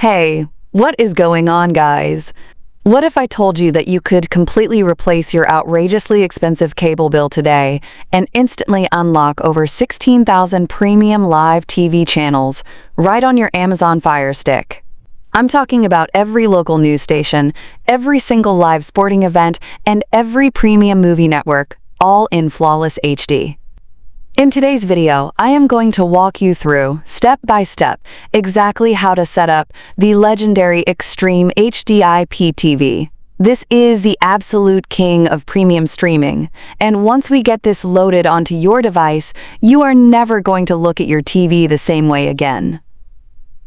Hey, what is going on, guys? What if I told you that you could completely replace your outrageously expensive cable bill today and instantly unlock over 16,000 premium live TV channels right on your Amazon Fire Stick? I'm talking about every local news station, every single live sporting event, and every premium movie network, all in flawless HD. In today's video, I am going to walk you through, step by step, exactly how to set up the legendary XtremeHD IPTV. This is the absolute king of premium streaming, and once we get this loaded onto your device, you are never going to look at your TV the same way again.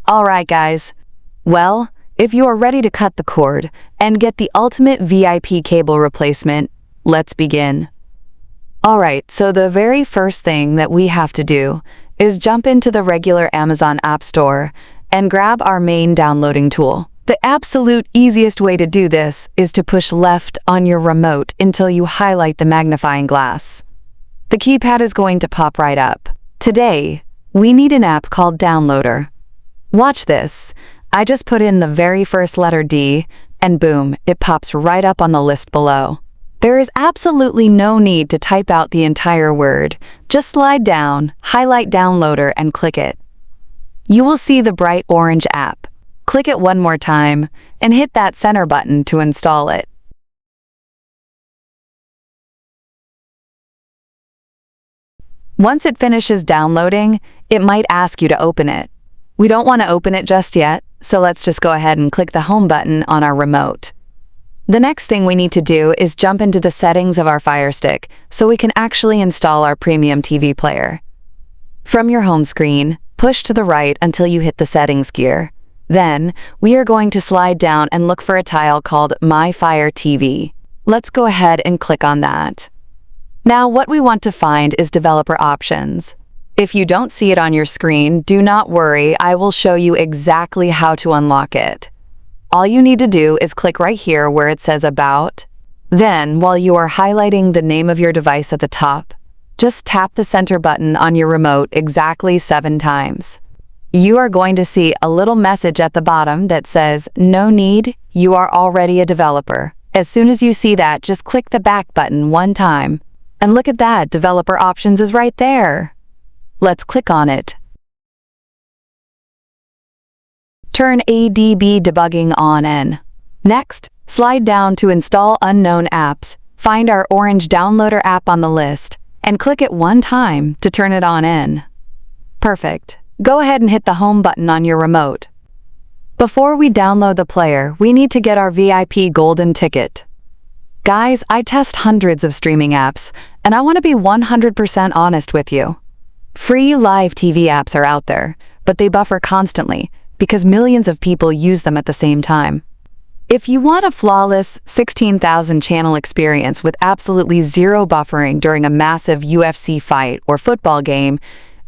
Alright guys, well, if you are ready to cut the cord and get the ultimate VIP cable replacement, let's begin. Alright, so the very first thing that we have to do is jump into the regular Amazon App Store and grab our main downloading tool. The absolute easiest way to do this is to push left on your remote until you highlight the magnifying glass. The keypad is going to pop right up. Today, we need an app called Downloader. Watch this. I just put in the very first letter D, and boom, it pops right up on the list below. There is absolutely no need to type out the entire word. Just slide down, highlight Downloader, and click it. You will see the bright orange app. Click it one more time, and hit that center button to install it. Once it finishes downloading, it might ask you to open it. We don't want to open it just yet, so let's just go ahead and click the home button on our remote. The next thing we need to do is jump into the settings of our Fire Stick so we can actually install our premium TV player. From your home screen, push to the right until you hit the settings gear. Then, we are going to slide down and look for a tile called My Fire TV. Let's go ahead and click on that. Now, what we want to find is developer options. If you don't see it on your screen, do not worry, I will show you exactly how to unlock it. All you need to do is click right here where it says About. Then, while you are highlighting the name of your device at the top, just tap the center button on your remote exactly 7 times. You are going to see a little message at the bottom that says, "No need, you are already a developer." As soon as you see that, just click the back button 1 time. And look at that, developer options is right there. Let's click on it. Turn ADB debugging on and next, slide down to Install Unknown Apps, find our orange Downloader app on the list, and click it 1 time to turn it on in. Perfect. Go ahead and hit the home button on your remote. Before we download the player, we need to get our VIP golden ticket. Guys, I test hundreds of streaming apps, and I want to be 100% honest with you. Free live TV apps are out there, but they buffer constantly, because millions of people use them at the same time. If you want a flawless 16,000 channel experience with absolutely zero buffering during a massive UFC fight or football game,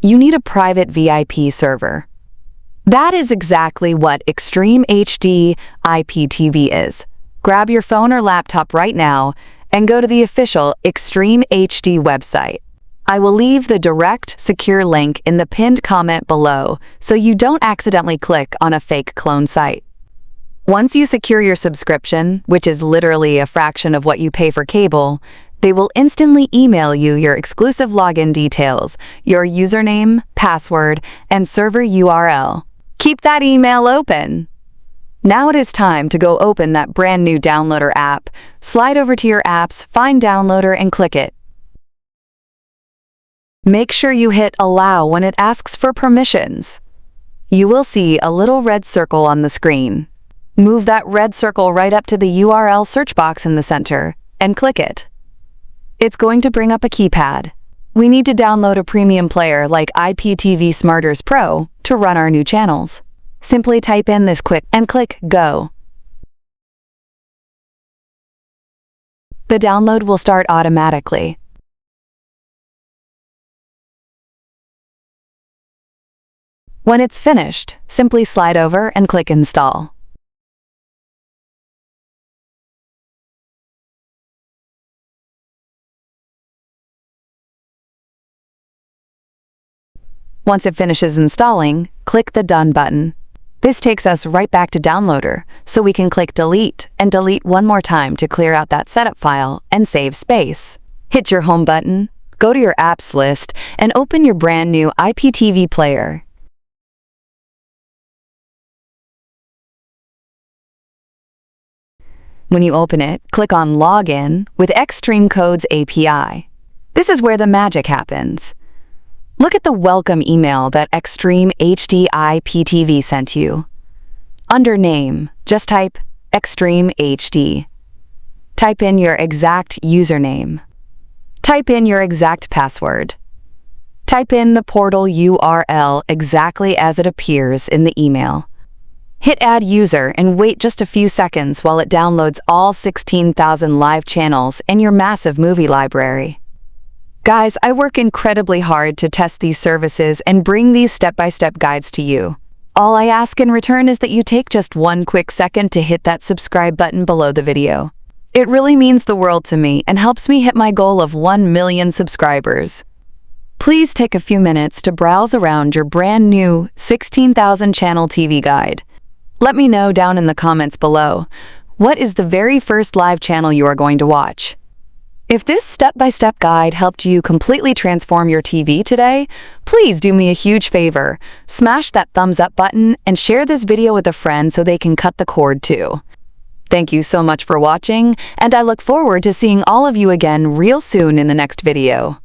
you need a private VIP server. That is exactly what XtremeHD IPTV is. Grab your phone or laptop right now and go to the official XtremeHD website. I will leave the direct, secure link in the pinned comment below so you don't accidentally click on a fake clone site. Once you secure your subscription, which is literally a fraction of what you pay for cable, they will instantly email you your exclusive login details, your username, password, and server URL. Keep that email open. Now it is time to go open that brand new Downloader app. Slide over to your apps, find Downloader, and click it. Make sure you hit Allow when it asks for permissions. You will see a little red circle on the screen. Move that red circle right up to the URL search box in the center and click it. It's going to bring up a keypad. We need to download a premium player like IPTV Smarters Pro to run our new channels. Simply type in this quick and click Go. The download will start automatically. When it's finished, simply slide over and click Install. Once it finishes installing, click the Done button. This takes us right back to Downloader, so we can click Delete and delete one more time to clear out that setup file and save space. Hit your Home button, go to your Apps list, and open your brand new IPTV player. When you open it, click on Login with Xtreme Codes API. This is where the magic happens. Look at the welcome email that XtremeHD IPTV sent you. Under Name, just type XtremeHD. Type in your exact username. Type in your exact password. Type in the portal URL exactly as it appears in the email. Hit Add User and wait just a few seconds while it downloads all 16,000 live channels in your massive movie library. Guys, I work incredibly hard to test these services and bring these step-by-step guides to you. All I ask in return is that you take just one quick second to hit that subscribe button below the video. It really means the world to me and helps me hit my goal of 1 million subscribers. Please take a few minutes to browse around your brand new 16,000 channel TV guide. Let me know down in the comments below, what is the very first live channel you are going to watch? If this step-by-step guide helped you completely transform your TV today, please do me a huge favor. Smash that thumbs up button and share this video with a friend so they can cut the cord too. Thank you so much for watching, and I look forward to seeing all of you again real soon in the next video.